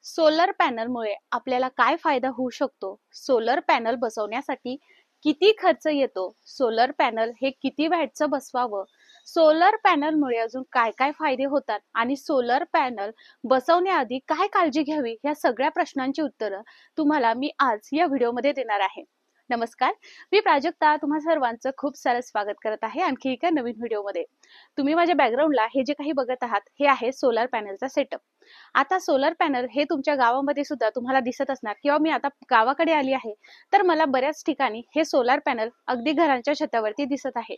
Solar पॅनलमुळे आपल्याला काय फायदा होऊ शकतो? सोलर पॅनल बसवण्यासाठी किती खर्च येतो? सोलर पॅनल हे किती वॅटचं बसवावं? सोलर पॅनलमुळे अजून काय काय फायदे होतात आणि सोलर पॅनल बसवण्याआधी काय काळजी घ्यावी, या सगळ्या प्रश्नांची उत्तरं तुम्हाला मी आज या व्हिडिओमध्ये देणार आहे. नमस्कार, मी प्राजक्ता तुम्हा सर्वांचं खूप सारं स्वागत करत आहे आणखी एका नवीन व्हिडिओमध्ये. तुम्ही माझ्या बॅकग्राऊंडला हे जे काही बघत आहात हे आहे सोलर पॅनलचा सेटअप. आता सोलर पॅनल हे तुमच्या गावामध्ये सुद्धा तुम्हाला दिसत असणार, किंवा मी आता गावाकडे आली आहे तर मला बऱ्याच ठिकाणी हे सोलर पॅनल अगदी घरांच्या छतावरती दिसत आहे.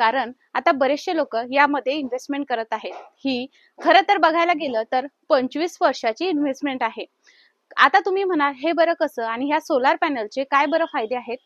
कारण आता बरेचसे लोक यामध्ये इन्व्हेस्टमेंट करत आहेत. ही खरं तर बघायला गेलं तर 25 वर्षाची इन्व्हेस्टमेंट आहे. आता तुम्ही म्हणाल हे बरं कसं आणि ह्या सोलर पॅनलचे काय बरं फायदे आहेत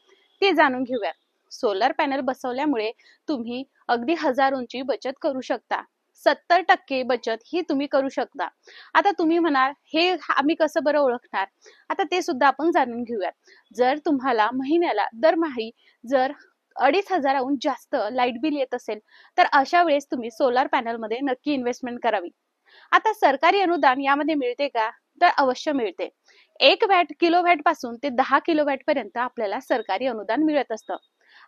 ते जाणून घेऊया. सोलर पॅनल बसवल्यामुळे तुम्ही अगदी हजारोंची बचत करू शकता. 70% बचत ही तुम्ही करू शकता. आता तुम्ही म्हणाल हे आम्ही कसं बरं ओळखणार? आता ते सुद्धा आपण जाणून घेऊयात. जर तुम्हाला महिन्याला दरमहा जर 2,500हून जास्त लाईट बिल येत असेल तर अशा वेळेस तुम्ही सोलर पॅनल मध्ये नक्की इन्व्हेस्टमेंट करावी. आता सरकारी अनुदान यामध्ये मिळते का? तर अवश्य मिळते. 1 किलोवॅट पासून ते 10 किलोवॅट पर्यंत आपल्याला सरकारी अनुदान मिळत असतं.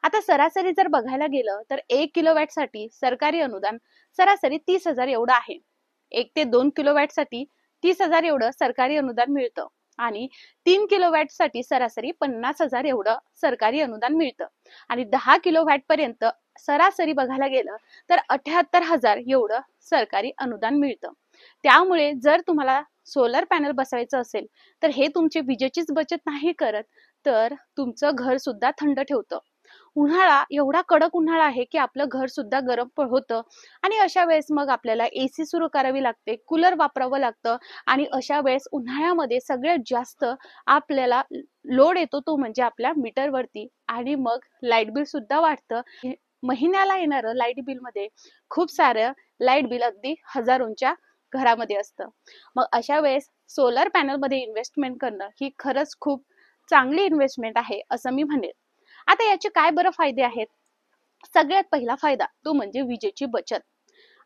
आता सरासरी जर बघायला गेलं तर 1 किलोवॅट साठी सरकारी अनुदान सरासरी 30,000 एवढं आहे. 1 ते 2 किलोवॅट साठी 30,000 एवढं सरकारी अनुदान मिळतं आणि 3 किलोवॅट साठी सरासरी 50,000 एवढं सरकारी अनुदान मिळतं आणि 10 किलोवॅट पर्यंत सरासरी बघायला गेलं तर 78,000 एवढं सरकारी अनुदान मिळतं. त्यामुळे जर तुम्हाला सोलर पॅनल बसवायचं असेल तर हे तुमची विजेचीच बचत नाही करत, तर तुमचं घर सुद्धा थंड ठेवतं. उन्हाळा एवढा कडक उन्हाळा आहे की आपलं घर सुद्धा गरम होतं आणि अशा वेळेस मग आपल्याला एसी सुरू करावी लागते, कूलर वापरावं लागतं आणि अशा वेळेस उन्हाळ्यामध्ये सगळ्यात जास्त आपल्याला लोड येतो तो म्हणजे आपल्या मीटरवरती आणि मग लाईट बिल सुद्धा वाढतं. महिन्याला येणारं लाईट बिल मध्ये खूप सारं लाईट बिल अगदी हजारोंच्या घरामध्ये असतं. मग अशा वेळेस सोलर पॅनल मध्ये इन्व्हेस्टमेंट करणं ही खरंच खूप चांगली इन्व्हेस्टमेंट आहे असं मी म्हणेन. आता याचे काय बरं फायदे आहेत? सगळ्यात पहिला फायदा तो म्हणजे विजेची बचत.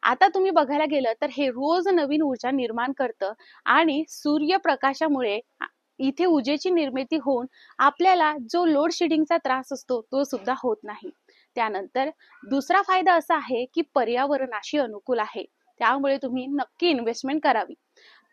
आता तुम्ही बघायला गेलं तर हे रोज नवीन ऊर्जा निर्माण करतं आणि सूर्यप्रकाशामुळे इथे ऊर्जेची निर्मिती होऊन आपल्याला जो लोड शेडिंगचा त्रास असतो तो सुद्धा होत नाही. त्यानंतर दुसरा फायदा असा आहे की पर्यावरणाशी अनुकूल आहे, त्यामुळे तुम्ही नक्की इन्व्हेस्टमेंट करावी.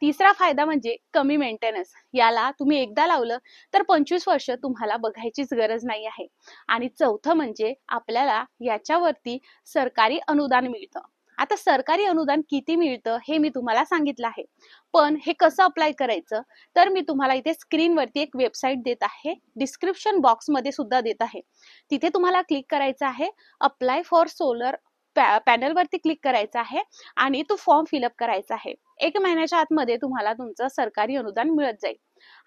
तिसरा फायदा म्हणजे कमी मेंटेनन्स. याला तुम्ही एकदा लावलं तर 25 वर्ष तुम्हाला बघायचीच गरज नाही आहे. आणि चौथं म्हणजे आपल्याला याच्यावरती सरकारी अनुदान मिळतं. आता सरकारी अनुदान किती मिळतं हे मी तुम्हाला सांगितलं आहे, पण हे कसं अप्लाय करायचं तर मी तुम्हाला इथे स्क्रीनवरती एक वेबसाईट देत आहे, डिस्क्रिप्शन बॉक्स मध्ये सुद्धा देत आहे. तिथे तुम्हाला क्लिक करायचं आहे, अप्लाय फॉर सोलर पॅनल वरती क्लिक करायचं आहे आणि तो फॉर्म फिलअप करायचा आहे. 1 महिन्याच्या आतमध्ये तुम्हाला तुमचं सरकारी अनुदान मिळत जाईल.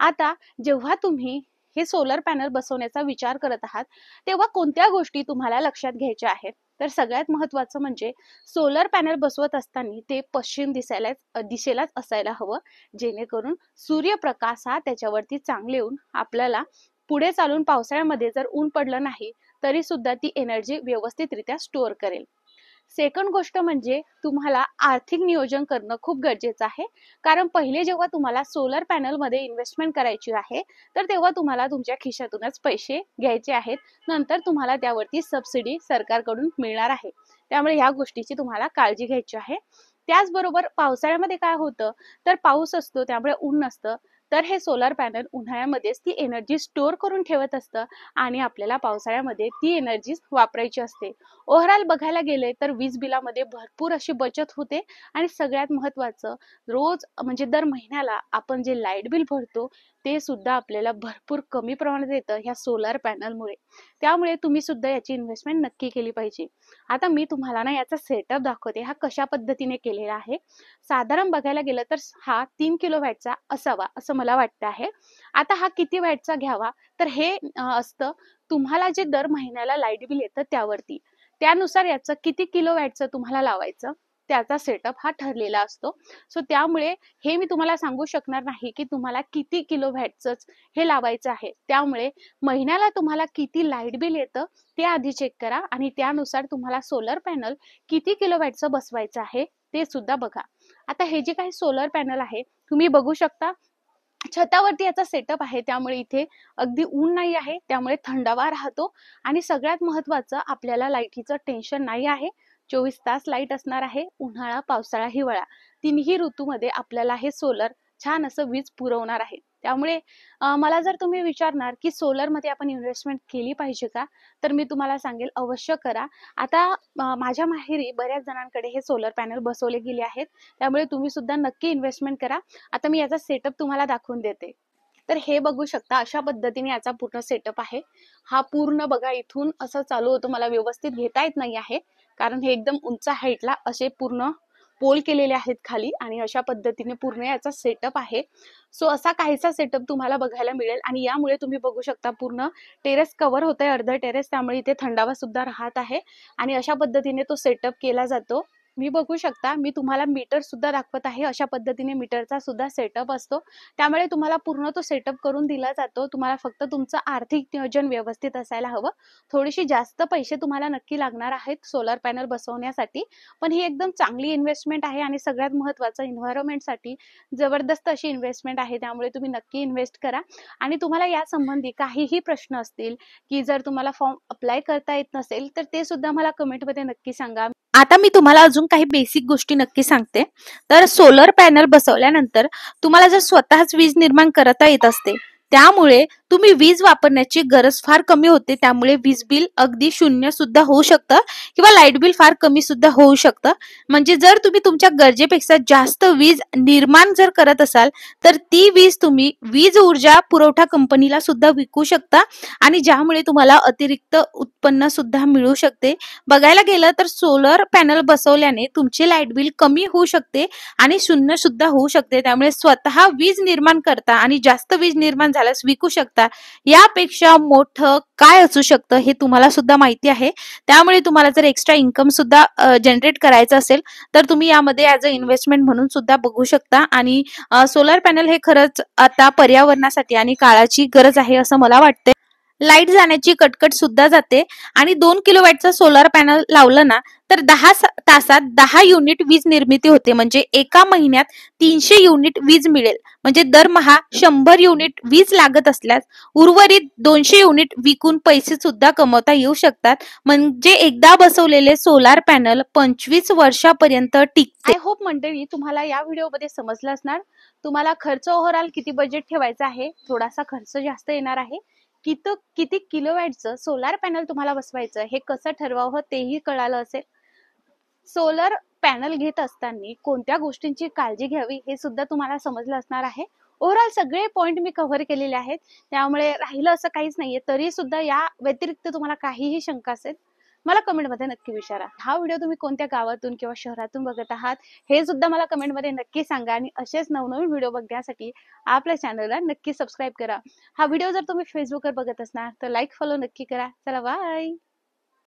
आता जेव्हा तुम्ही हे सोलर पॅनल बसवण्याचा विचार करत आहात तेव्हा कोणत्या गोष्टी तुम्हाला लक्षात घ्यायच्या आहेत? तर सगळ्यात महत्त्वाचं म्हणजे सोलर पॅनल बसवत असताना ते पश्चिम दिशेलाच असायला हवं, जेणेकरून सूर्यप्रकाश हा त्याच्यावरती चांगले येऊन आपल्याला पुढे चालून पावसाळ्यामध्ये जर ऊन पडलं नाही तरी सुद्धा ती एनर्जी व्यवस्थितरित्या स्टोअर करेल. सेकंड गोष्ट म्हणजे तुम्हाला आर्थिक नियोजन करणं खूप गरजेचं आहे. कारण पहिले जेव्हा तुम्हाला सोलर पॅनल मध्ये इन्व्हेस्टमेंट करायची आहे तर तेव्हा तुम्हाला तुमच्या खिशातूनच पैसे घ्यायचे आहेत. नंतर तुम्हाला त्यावरती सबसिडी सरकारकडून मिळणार आहे. त्यामुळे ह्या गोष्टीची तुम्हाला काळजी घ्यायची आहे. त्याचबरोबर पावसाळ्यामध्ये काय होतं तर पाऊस असतो त्यामुळे ऊन नसतं, तर हे सोलर पॅनल उन्हाळ्यामध्येच ती एनर्जी स्टोअर करून ठेवत असतं आणि आपल्याला पावसाळ्यामध्ये ती एनर्जी वापरायची असते. ओव्हरऑल बघायला गेले तर वीज बिलामध्ये भरपूर अशी बचत होते आणि सगळ्यात महत्त्वाचं रोज म्हणजे दर महिन्याला आपण जे लाईट बिल भरतो ते सुद्धा आपल्याला भरपूर कमी प्रमाणात येतं ह्या सोलर पॅनलमुळे. त्यामुळे तुम्ही सुद्धा याची इन्व्हेस्टमेंट नक्की केली पाहिजे. आता मी तुम्हाला ना याचा सेटअप दाखवते, हा कशा पद्धतीने केलेला आहे. साधारण बघायला गेलं तर हा 3 किलोवॅटचा असावा असं मला वाटतं आहे. आता हा किती वॅटचा घ्यावा तर हे असतं तुम्हाला जे दर महिन्याला लाईट बिल येतं त्यावरती, त्यानुसार याचं किती किलोवॅटचं तुम्हाला लावायचं त्याचा सेटअप हा ठरलेला असतो. सो त्यामुळे हे मी तुम्हाला सांगू शकणार नाही की तुम्हाला किती किलोवॅटचं हे लावायचं आहे. त्यामुळे महिन्याला तुम्हाला किती लाईट बिल येतं ते आधी चेक करा आणि त्यानुसार तुम्हाला सोलर पॅनल किती किलोवॅटचं बसवायचं आहे ते सुद्धा बघा. आता हे जे काही सोलर पॅनल आहे तुम्ही बघू शकता, छतावरती याचा सेटअप आहे, त्यामुळे इथे अगदी ऊन नाही आहे, त्यामुळे थंडावा राहतो. आणि सगळ्यात महत्त्वाचं, आपल्याला लाईटीचं टेन्शन नाही आहे. 24 तास लाईट असणार आहे. उन्हाळा, पावसाळा, हिवाळा तिन्ही ऋतूमध्ये आपल्याला हे सोलर छान असं वीज पुरवणार आहे. त्यामुळे मला जर तुम्ही विचारणार की सोलरमध्ये आपण इन्व्हेस्टमेंट केली पाहिजे का, तर मी तुम्हाला सांगेल अवश्य करा. आता माझ्या माहेरी बऱ्याच जणांकडे हे सोलर पॅनल बसवले गेले आहेत, त्यामुळे तुम्ही सुद्धा नक्की इन्व्हेस्टमेंट करा. आता मी याचा सेटअप तुम्हाला दाखवून देते. तर हे बघू शकता, अशा पद्धतीने याचा पूर्ण सेटअप आहे. हा पूर्ण बघा इथून असं चालू होतो, मला व्यवस्थित घेता येत नाही आहे कारण हे एकदम उंच हाईटला असे पूर्ण पोल केलेले आहेत खाली, आणि अशा पद्धतीने पूर्ण याचा सेटअप आहे. सो असा काहीसा सेटअप तुम्हाला बघायला मिळेल. आणि यामुळे तुम्ही बघू शकता पूर्ण टेरेस कव्हर होत आहे, अर्ध टेरेस, त्यामुळे इथे थंडावा सुद्धा राहत आहे. आणि अशा पद्धतीने तो सेटअप केला जातो. मी बघू शकता, मी तुम्हाला मीटर सुद्धा दाखवत आहे. अशा पद्धतीने मीटरचा सुद्धा सेटअप असतो, त्यामुळे तुम्हाला पूर्ण तो सेटअप करून दिला जातो. तुम्हाला फक्त तुमचं आर्थिक नियोजन व्यवस्थित असायला हवं. थोडीशी जास्त पैसे तुम्हाला नक्की लागणार आहेत सोलर पॅनल बसवण्यासाठी, पण ही एकदम चांगली इन्व्हेस्टमेंट आहे. आणि सगळ्यात महत्त्वाचं, एन्व्हायरमेंटसाठी जबरदस्त अशी इन्व्हेस्टमेंट आहे, त्यामुळे तुम्ही नक्की इन्व्हेस्ट करा. आणि तुम्हाला यासंबंधी काहीही प्रश्न असतील, की जर तुम्हाला फॉर्म अप्लाय करता येत नसेल, तर ते सुद्धा मला कमेंटमध्ये नक्की सांगा. आता मी तुम्हाला अजून काही बेसिक गोष्टी नक्की सांगते. तर सोलर पॅनल बसवल्यानंतर तुम्हाला जर स्वतःच वीज निर्माण करता येत असते, त्यामुळे तुम्ही वीज वापरण्याची गरज फार कमी होते. त्यामुळे वीज बिल अगदी शून्य सुद्धा होऊ शकतं, किंवा लाईट बिल फार कमी सुद्धा होऊ शकतं. म्हणजे जर तुम्ही तुमच्या गरजेपेक्षा जास्त वीज निर्माण जर करत असाल, तर ती वीज तुम्ही वीज ऊर्जा पुरवठा कंपनीला सुद्धा विकू शकता, आणि ज्यामुळे तुम्हाला अतिरिक्त उत्पन्न सुद्धा मिळू शकते. बघायला गेलं तर सोलर पॅनल बसवल्याने तुमचे लाईट बिल कमी होऊ शकते आणि शून्य सुद्धा होऊ शकते. त्यामुळे स्वतः वीज निर्माण करता आणि जास्त वीज निर्माण झाल्यास विकू शकता, यापेक्षा मोठं काय असू शकतं हे तुम्हाला सुद्धा माहिती आहे. त्यामुळे तुम्हाला जर एक्स्ट्रा इन्कम सुद्धा जनरेट करायचं असेल, तर तुम्ही यामध्ये ॲज अ इन्व्हेस्टमेंट म्हणून सुद्धा बघू शकता. आणि सोलर पॅनल हे खरंच आता पर्यावरणासाठी आणि काळाची गरज आहे असं मला वाटते. लाईट जाण्याची कटकट सुद्धा जाते. आणि 2 किलोवॅटचा सोलर पॅनल लावलं ना, तर 10 तासात 10 युनिट वीज निर्मिती होते. म्हणजे एका महिन्यात 300 युनिट वीज मिळेल. म्हणजे दरमहा 100 युनिट वीज लागत असल्यास उर्वरित 200 युनिट विकून पैसे सुद्धा कमवता येऊ शकतात. म्हणजे एकदा बसवलेले सोलार पॅनल 25 वर्षापर्यंत टिकते. आय होप मंडळी, तुम्हाला या व्हिडिओमध्ये समजलं असणार. तुम्हाला खर्च ओव्हरऑल किती बजेट ठेवायचा आहे, थोडासा खर्च जास्त येणार आहे. किती किलोवॅटचं सोलार पॅनल तुम्हाला बसवायचं, हे कसं ठरवावं तेही कळालं असेल. सोलर पॅनल घेत असताना कोणत्या गोष्टींची काळजी घ्यावी हे सुद्धा तुम्हाला समजलं असणार आहे. ओव्हरऑल सगळे पॉइंट मी कव्हर केलेले आहेत, त्यामुळे राहिलं असं काहीच नाहीये. तरी सुद्धा या व्यतिरिक्त तुम्हाला काहीही शंका असेल, मला कमेंटमध्ये नक्की विचारा. हा व्हिडिओ तुम्ही कोणत्या गावातून किंवा शहरातून बघत आहात हे सुद्धा मला कमेंटमध्ये नक्की सांगा. आणि असेच नवनवीन व्हिडिओ बघण्यासाठी आपल्या चॅनलला नक्की सबस्क्राईब करा. हा व्हिडिओ जर तुम्ही फेसबुकवर बघत असणार तर लाईक फॉलो नक्की करा. चला बाय.